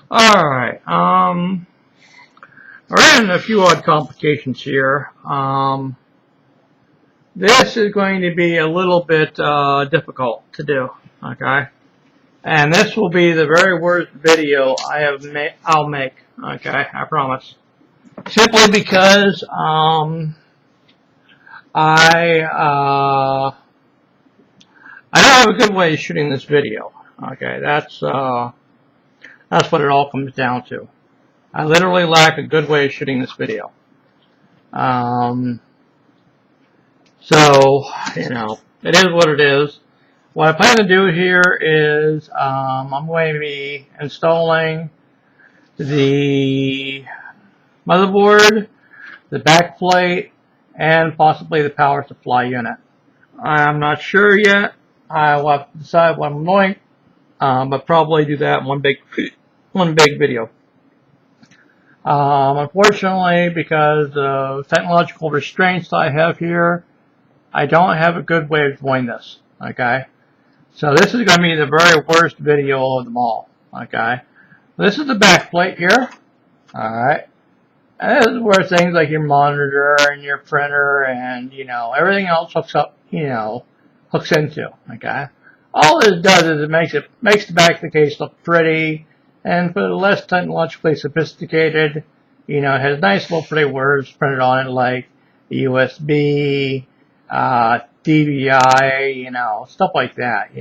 Alright, we're in a few odd complications here. This is going to be a little bit difficult to do, okay? And this will be the very worst video I'll make, okay? I promise. Simply because I don't have a good way of shooting this video, okay? That's what it all comes down to. I literally lack a good way of shooting this video. So, it is what it is. What I plan to do here is I'm going to be installing the motherboard, the backplate, and possibly the power supply unit. I'm not sure yet. I will have to decide what I'm doing, but probably do that in one big video. Unfortunately, because of technological restraints I have here, I don't have a good way of doing this, okay? So this is going to be the very worst video of them all, okay? This is the back plate here, alright? And this is where things like your monitor and your printer and, everything else hooks up, hooks into, okay? All this does is it makes the back of the case look pretty, and for the less technologically sophisticated, it has nice little pretty words printed on it like USB, DVI, stuff like that,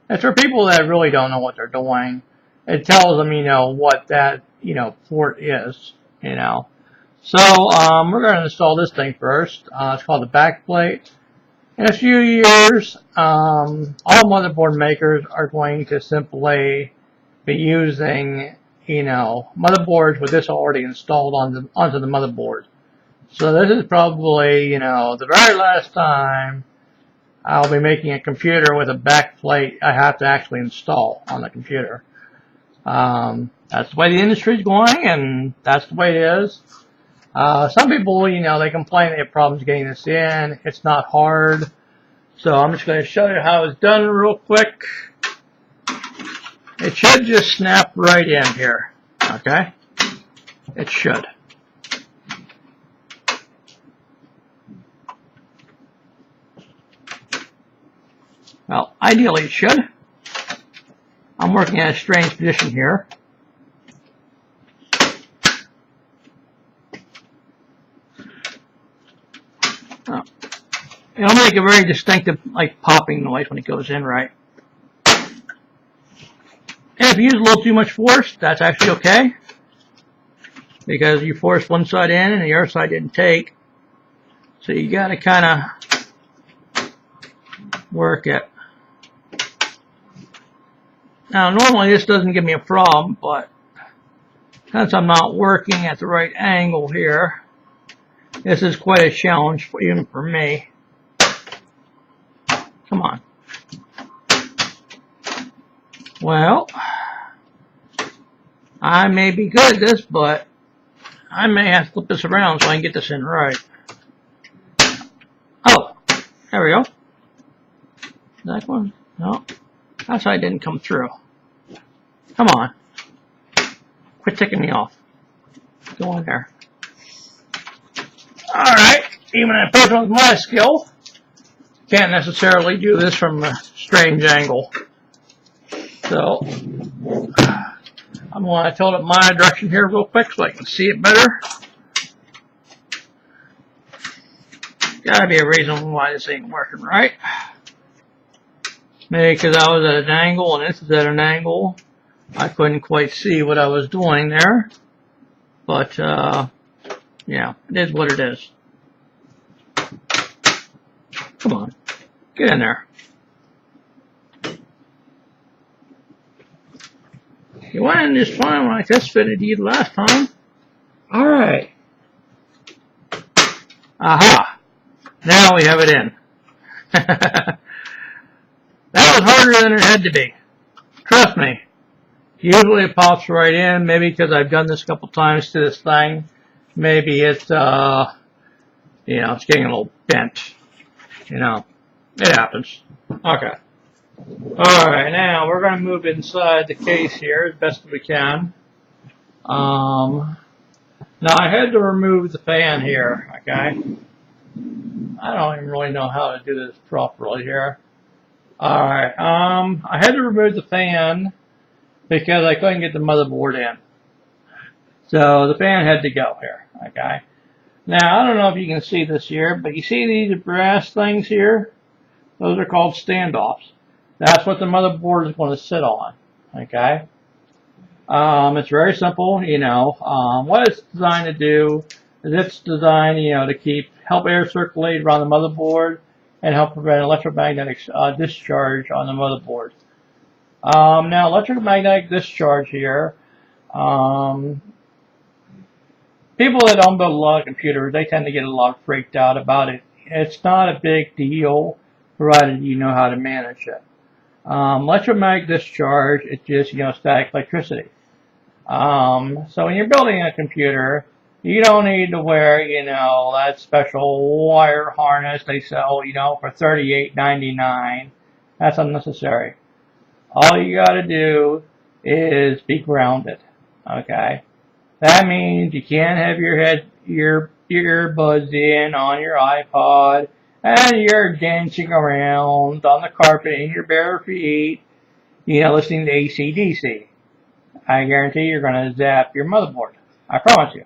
And for people that really don't know what they're doing, it tells them, what that, port is, So, we're going to install this thing first. It's called the backplate. In a few years, all motherboard makers are going to simply be using, motherboards with this already installed onto the motherboard. So this is probably, the very last time I'll be making a computer with a backplate I have to actually install on the computer. That's the way the industry is going, and that's the way it is. Some people, they complain they have problems getting this in. It's not hard. So I'm just going to show you how it's done real quick. It should just snap right in here. Okay? It should. Well, ideally it should. I'm working at a strange position here. Oh. It'll make a very distinctive, popping noise when it goes in right. And if you use a little too much force, that's actually okay. Because you forced one side in and the other side didn't take. So you gotta kinda work it. Now normally this doesn't give me a problem, but since I'm not working at the right angle here, this is quite a challenge even for me. Come on. Well, I may be good at this, but I may have to flip this around so I can get this in right. Oh, there we go. That one? No. That side didn't come through. Come on. Quit ticking me off. Go on there. Alright, even a person with my skill can't necessarily do this from a strange angle. So, I'm going to tilt it my direction here real quick so I can see it better. Gotta be a reason why this ain't working right. Maybe because I was at an angle and this is at an angle. I couldn't quite see what I was doing there. But, yeah, it is what it is. Come on. Get in there. You went in just fine like this fitted you last time. Alright. Aha. Now we have it in. That was harder than it had to be. Trust me. Usually it pops right in. Maybe because I've done this a couple times to this thing. Maybe it's, it's getting a little bent. It happens. Okay. Alright, now we're going to move inside the case here as best as we can. Now I had to remove the fan here, okay? I don't even really know how to do this properly here. Alright, I had to remove the fan because I couldn't get the motherboard in. So the fan had to go here, okay? Now, I don't know if you can see this here, but you see these brass things here? Those are called standoffs. That's what the motherboard is going to sit on, okay? It's very simple, you know. What it's designed to do is it's designed, you know, to help air circulate around the motherboard and help prevent electromagnetic discharge on the motherboard. Now, electromagnetic discharge here, people that don't build a lot of computers, they tend to get a lot freaked out about it. It's not a big deal, provided you know how to manage it. Electromagnetic discharge, it's just, you know, static electricity. So when you're building a computer, you don't need to wear, you know, that special wire harness they sell, you know, for $38.99. That's unnecessary. All you gotta do is be grounded, okay? That means you can't have your earbuds in on your iPod and you're dancing around on the carpet in your bare feet, you know, listening to AC/DC. I guarantee you're going to zap your motherboard. I promise you.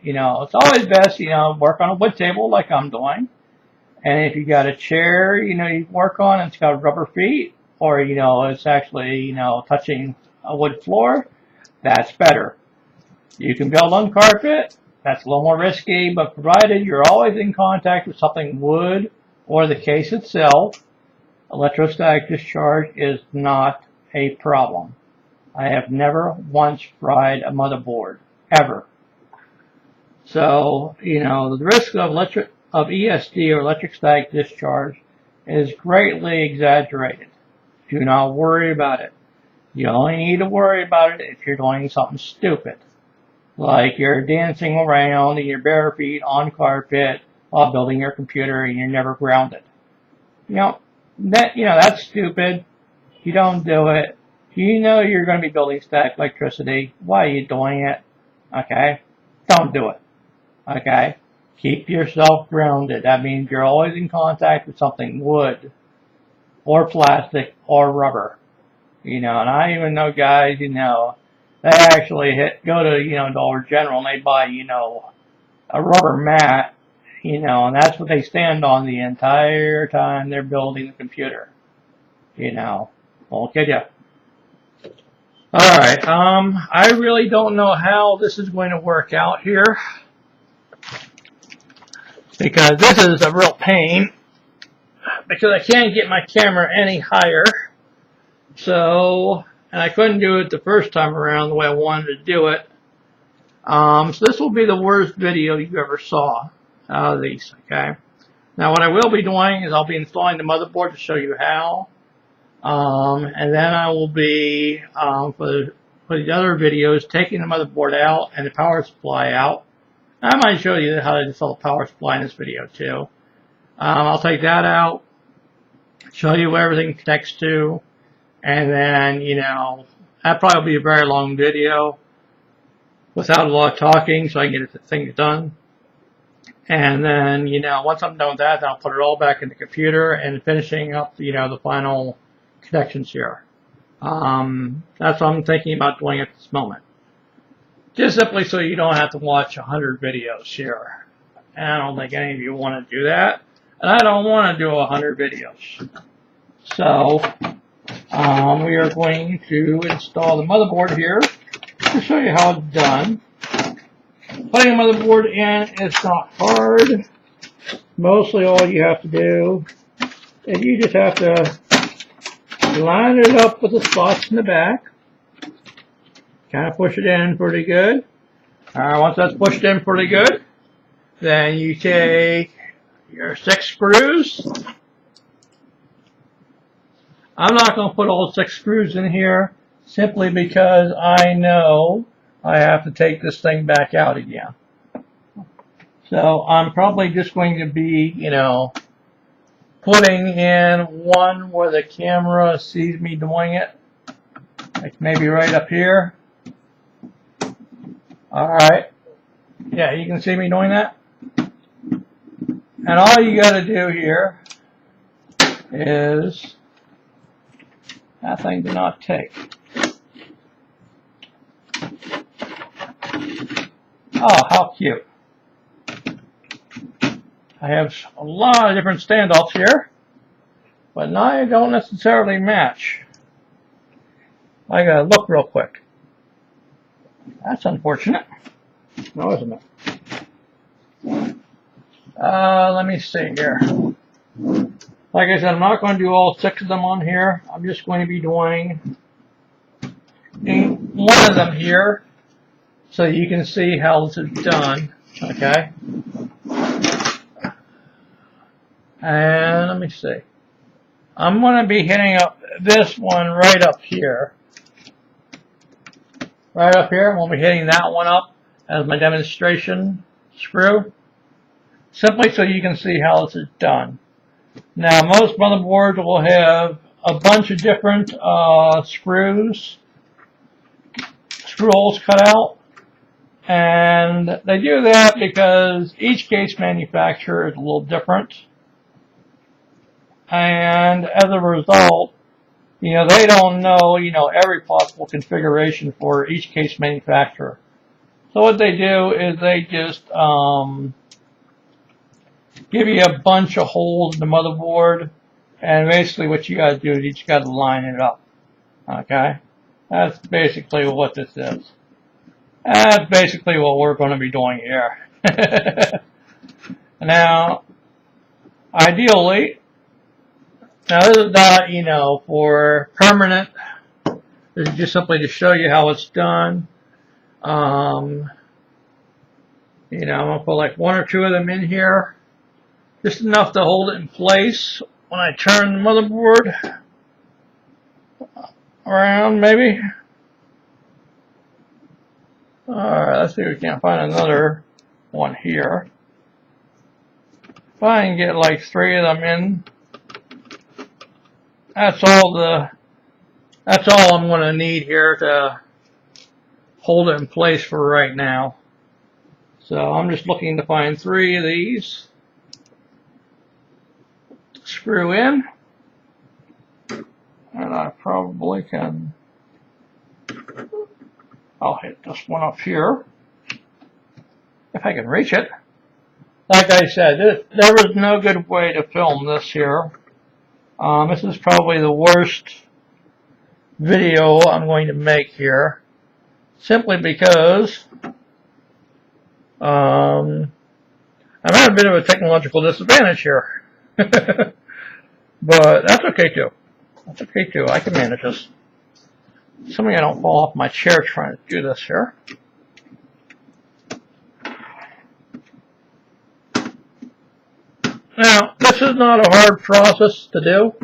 You know, it's always best, you know, work on a wood table like I'm doing. And if you got a chair, you know, you work on, it's got rubber feet, or, you know, it's actually, you know, touching a wood floor, that's better. You can build on carpet, that's a little more risky, but provided you're always in contact with something wood or the case itself, electrostatic discharge is not a problem. I have never once fried a motherboard, ever. So, you know, the risk of ESD or electrostatic discharge is greatly exaggerated. Do not worry about it. You only need to worry about it if you're doing something stupid. Like you're dancing around in your bare feet on carpet while building your computer and you're never grounded. You know, that's stupid. You don't do it. You know you're going to be building static electricity. Why are you doing it? Okay? Don't do it. Okay? Keep yourself grounded. That means you're always in contact with something wood or plastic or rubber. You know, and I even know guys, you know, they actually go to, you know, Dollar General and they buy, you know, a rubber mat, you know, and that's what they stand on the entire time they're building the computer. You know, won't kid you. Alright, I really don't know how this is going to work out here, because this is a real pain, because I can't get my camera any higher. So, and I couldn't do it the first time around the way I wanted to do it. So this will be the worst video you ever saw out of these, okay? Now what I will be doing is I'll be installing the motherboard to show you how. And then I will be, for the other videos, taking the motherboard out and the power supply out. I might show you how to install the power supply in this video too. I'll take that out, show you where everything connects to, and then, you know, that probably will be a very long video without a lot of talking, so I can get the thing done. And then, you know, once I'm done with that, then I'll put it all back in the computer and finishing up, you know, the final connections here. That's what I'm thinking about doing at this moment. Just simply so you don't have to watch 100 videos here. And I don't think any of you want to do that. And I don't want to do 100 videos. So, we are going to install the motherboard here to show you how it's done. Putting a motherboard in is not hard. Mostly all you have to do is you just have to line it up with the slots in the back. Kind of push it in pretty good. Once that's pushed in pretty good, then you take your 6 screws. I'm not going to put all 6 screws in here simply because I know I have to take this thing back out again. So I'm probably just going to be, you know, putting in one where the camera sees me doing it. like maybe right up here. Alright. Yeah, you can see me doing that. And all you got to do here is, that thing did not take. Oh, how cute. I have a lot of different standoffs here, but now they don't necessarily match. I gotta look real quick. That's unfortunate. No, isn't it? Let me see here. Like I said, I'm not going to do all 6 of them on here. I'm just going to be doing one of them here so you can see how this is done. Okay? And let me see. I'm going to be hitting up this one right up here. Right up here. We'll be hitting that one up as my demonstration screw. Simply so you can see how this is done. Now, most motherboards will have a bunch of different screw holes cut out. And they do that because each case manufacturer is a little different. And as a result, they don't know, every possible configuration for each case manufacturer. So what they do is they just give you a bunch of holes in the motherboard, and basically what you got to do is you just got to line it up. Okay? That's basically what this is. That's basically what we're going to be doing here. Now, ideally, now this is not, for permanent. This is just simply to show you how it's done. I'm going to put like 1 or 2 of them in here. Just enough to hold it in place when I turn the motherboard around, maybe. Alright, let's see if we can't find another one here. If I can get like 3 of them in, that's all I'm going to need here to hold it in place for right now. So I'm just looking to find 3 of these. Screw in, and I probably can, I'll hit this one up here, if I can reach it. Like I said, there was no good way to film this here. This is probably the worst video I'm going to make here, simply because I'm at a bit of a technological disadvantage here. But that's okay too. That's okay too. I can manage this. Assuming I don't fall off my chair trying to do this here. Now, this is not a hard process to do,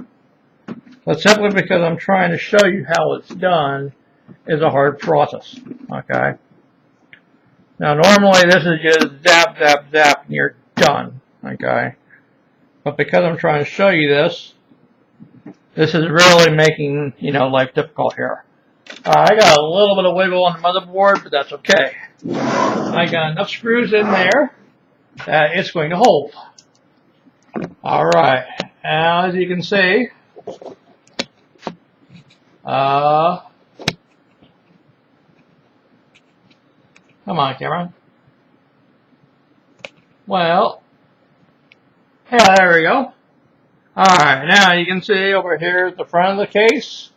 but simply because I'm trying to show you how it's done is a hard process. Okay? Now, normally this is just zap, zap, zap, and you're done. Okay? But because I'm trying to show you this is really making, life difficult here. I got a little bit of wiggle on the motherboard, but that's okay. I got enough screws in there that it's going to hold. Alright, now as you can see, come on, camera. Well, yeah, there we go. Alright, now you can see over here at the front of the case,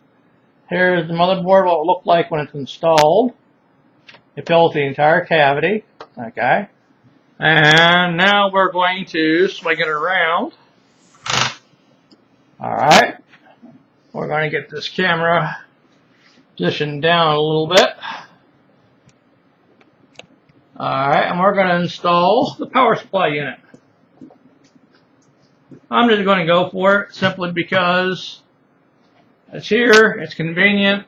here's the motherboard, what it will look like when it's installed. It fills the entire cavity, okay? And now we're going to swing it around. Alright, we're going to get this camera positioned down a little bit. Alright, and we're going to install the power supply unit. I'm just going to go for it simply because it's here, it's convenient,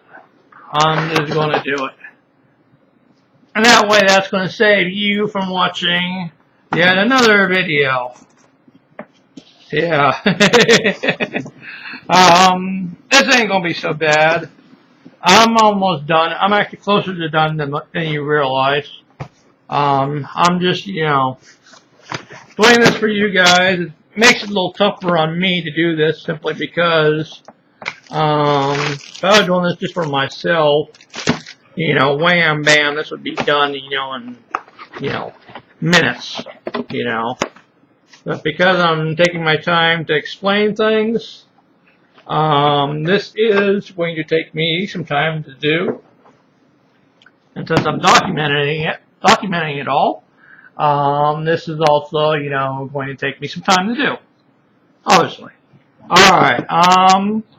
I'm just going to do it. And that way that's going to save you from watching yet another video. Yeah. This ain't going to be so bad. I'm almost done. I'm actually closer to done than you realize. I'm just, doing this for you guys. It makes it a little tougher on me to do this simply because if I was doing this just for myself, wham, bam, this would be done, in, minutes, But because I'm taking my time to explain things, this is going to take me some time to do. And since I'm documenting it all, this is also, going to take me some time to do, obviously. Alright,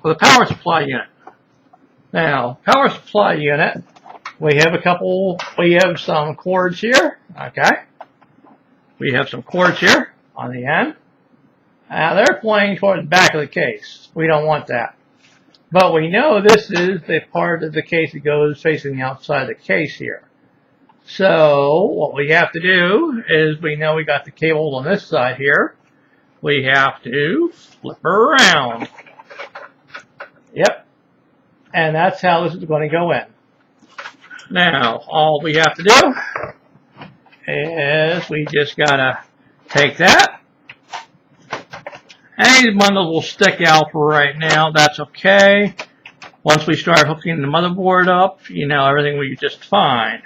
for the power supply unit. Now, power supply unit, we have some cords here, okay? We have some cords here on the end. Now, they're pointing toward the back of the case. We don't want that. But we know this is the part of the case that goes facing the outside of the case here. So, what we have to do is we know we got the cables on this side here. We have to flip her around. Yep. And that's how this is going to go in. Now, all we have to do is we just got to take that. And these bundles will stick out for right now. That's okay. Once we start hooking the motherboard up, everything will be just fine.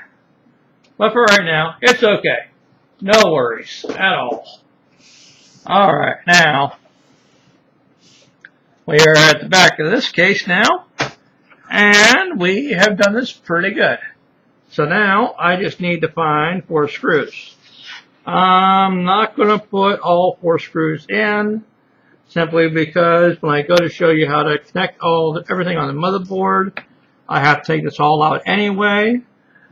But for right now, it's okay. No worries at all. Alright, now, we are at the back of this case now. And we have done this pretty good. So now, I just need to find 4 screws. I'm not going to put all 4 screws in. Simply because when I go to show you how to connect everything on the motherboard, I have to take this all out anyway.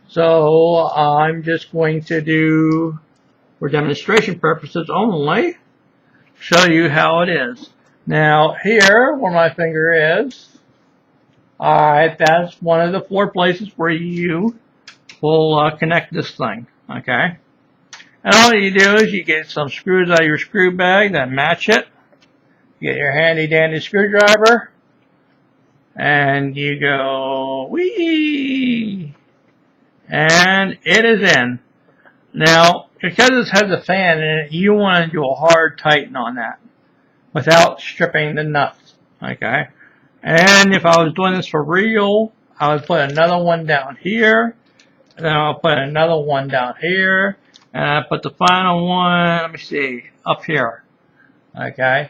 So I'm just going to do, for demonstration purposes only, show you how it is. Now here, where my finger is, alright, that's one of the 4 places where you will connect this thing, okay? And all you do is you get some screws out of your screw bag that match it. Get your handy dandy screwdriver and you go whee, and it is in. Now, because this has a fan in it, you want to do a hard tighten on that without stripping the nuts, okay? And if I was doing this for real, I would put another one down here, and then I'll put another one down here, and I put the final one, let me see, up here, okay?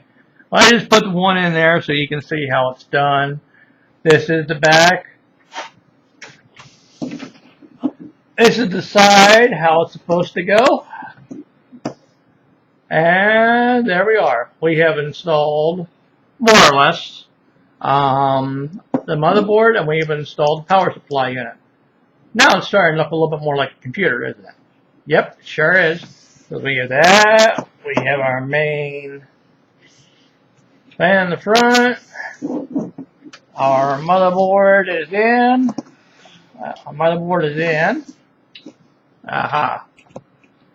I just put the one in there so you can see how it's done. This is the back. This is the side, how it's supposed to go. And there we are. We have installed, more or less, the motherboard, and we've installed the power supply unit. Now it's starting to look a little bit more like a computer, isn't it? Yep, it sure is. So we have that. We have our main fan in the front. Our motherboard is in. Our motherboard is in. Aha.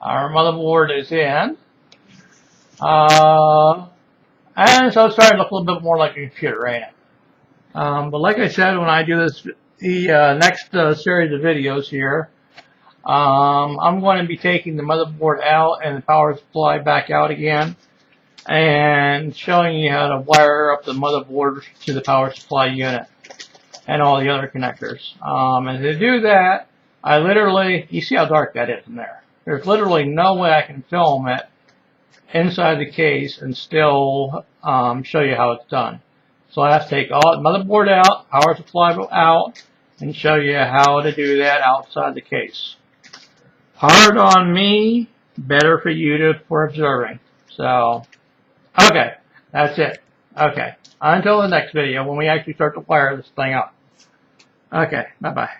Our motherboard is in. And so it's starting to look a little bit more like a computer, ain't it? But like I said, when I do this, the next series of videos here, I'm going to be taking the motherboard out and the power supply back out again, and showing you how to wire up the motherboard to the power supply unit and all the other connectors. And to do that, I literally, you see how dark that is in there. There's literally no way I can film it inside the case and still show you how it's done. So I have to take all the motherboard out, power supply out, and show you how to do that outside the case. Hard on me, better for you for observing. So, okay, that's it. Okay, until the next video when we actually start to wire this thing up. Okay, bye-bye.